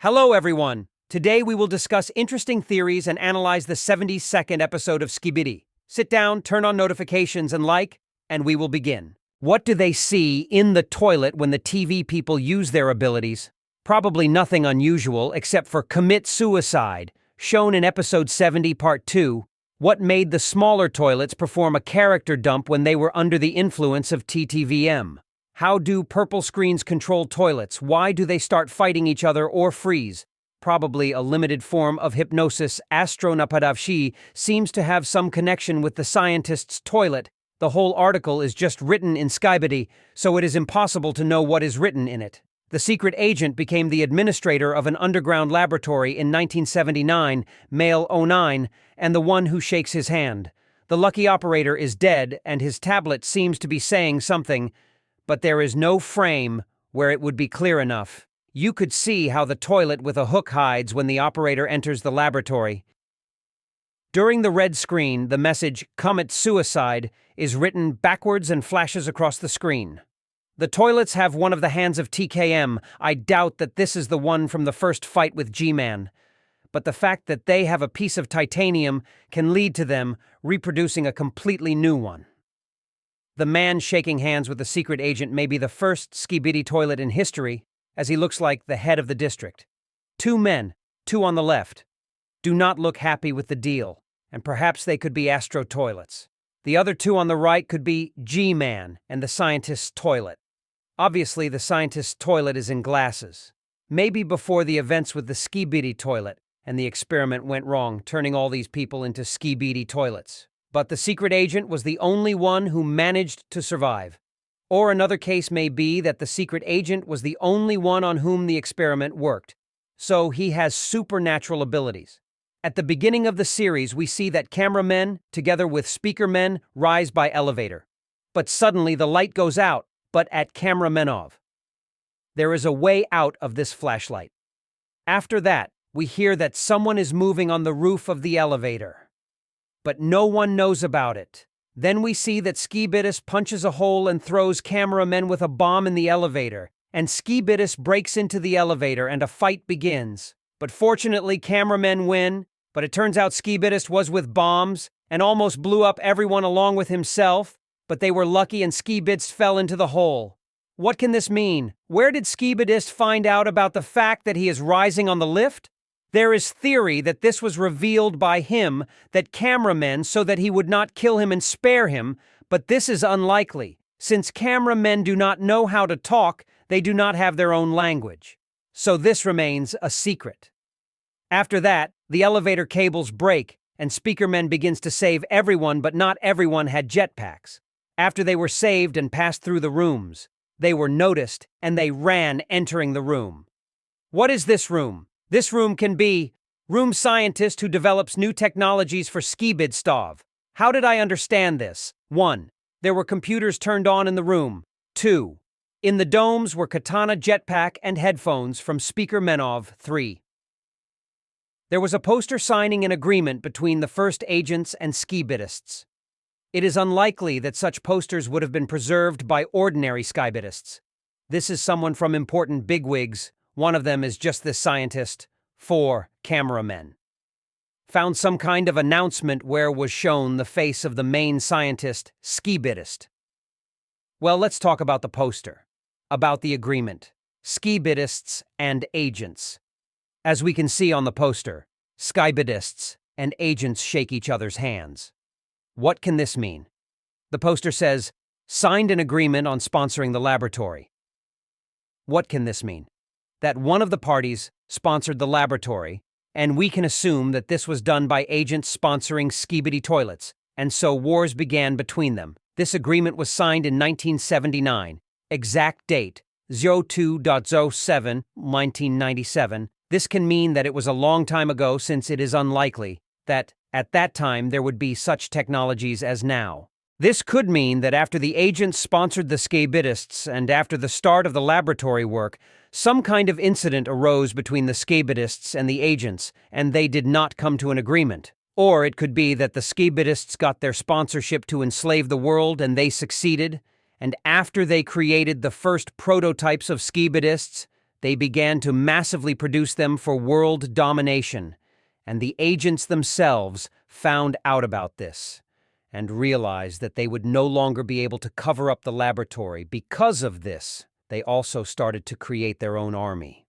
Hello, everyone. Today we will discuss interesting theories and analyze the 72nd episode of Skibidi. Sit down, turn on notifications, and and we will begin. What do they see in the toilet when the TV people use their abilities? Probably nothing unusual except for commit suicide, shown in episode 70, part 2. What made the smaller toilets perform a character dump when they were under the influence of TTVM? How do purple screens control toilets? Why do they start fighting each other or freeze? Probably a limited form of hypnosis. Astronapadavshi seems to have some connection with the scientist's toilet. The whole article is just written in Skibidi, so it is impossible to know what is written in it. The secret agent became the administrator of an underground laboratory in 1979, male 09, and the one who shakes his hand. The lucky operator is dead, and his tablet seems to be saying something, but there is no frame where it would be clear enough. You could see how the toilet with a hook hides when the operator enters the laboratory. During the red screen, the message, "Commit Suicide," is written backwards and flashes across the screen. The toilets have one of the hands of TKM. I doubt that this is the one from the first fight with G-Man. But the fact that they have a piece of titanium can lead to them reproducing a completely new one. The man shaking hands with the secret agent may be the first Skibidi toilet in history, as he looks like the head of the district. Two men, two on the left, do not look happy with the deal, and perhaps they could be Astro toilets. The other two on the right could be G-Man and the scientist's toilet. Obviously, the scientist's toilet is in glasses. Maybe before the events with the Skibidi toilet, and the experiment went wrong, turning all these people into Skibidi toilets. But the secret agent was the only one who managed to survive. Or another case may be that the secret agent was the only one on whom the experiment worked. So he has supernatural abilities. At the beginning of the series, we see that cameramen, together with speakermen, rise by elevator. But suddenly the light goes out, but at Cameramenov. There is a way out of this flashlight. After that, we hear that someone is moving on the roof of the elevator. But no one knows about it. Then we see that Skibidis punches a hole and throws cameramen with a bomb in the elevator, and Skibidis breaks into the elevator and a fight begins. But fortunately, cameramen win, but it turns out Skibidis was with bombs and almost blew up everyone along with himself, but they were lucky and Skibidis fell into the hole. What can this mean? Where did Skibidis find out about the fact that he is rising on the lift? There is theory that this was revealed by him, that cameramen, so that he would not kill him and spare him, but this is unlikely. Since cameramen do not know how to talk, they do not have their own language. So this remains a secret. After that, the elevator cables break, and speakermen begins to save everyone, but not everyone had jetpacks. After they were saved and passed through the rooms, they were noticed, and they ran entering the room. What is this room? This room can be room scientist who develops new technologies for SKIBIDSTS. How did I understand this? 1. There were computers turned on in the room. 2. In the domes were katana jetpack and headphones from Speaker Menov. 3. There was a poster signing an agreement between the first agents and SKIBIDISTS. It is unlikely that such posters would have been preserved by ordinary SKIBIDISTS. This is someone from important bigwigs. One of them is just this scientist. 4 cameramen. Found some kind of announcement where was shown the face of the main scientist, Skibidist. Well, let's talk about the poster. About the agreement. Skibidists and agents. As we can see on the poster, Skibidists and agents shake each other's hands. What can this mean? The poster says, signed an agreement on sponsoring the laboratory. What can this mean? That one of the parties sponsored the laboratory, and we can assume that this was done by agents sponsoring Skibidi toilets, and so wars began between them. This agreement was signed in 1979. Exact date, 02/07/1997. This can mean that it was a long time ago, since it is unlikely that, at that time, there would be such technologies as now. This could mean that after the agents sponsored the Skibidists and after the start of the laboratory work, some kind of incident arose between the Skibidists and the agents, and they did not come to an agreement. Or it could be that the Skibidists got their sponsorship to enslave the world and they succeeded, and after they created the first prototypes of Skibidists, They began to massively produce them for world domination, and the agents themselves found out about this and realized that they would no longer be able to cover up the laboratory. Because of this, they also started to create their own army.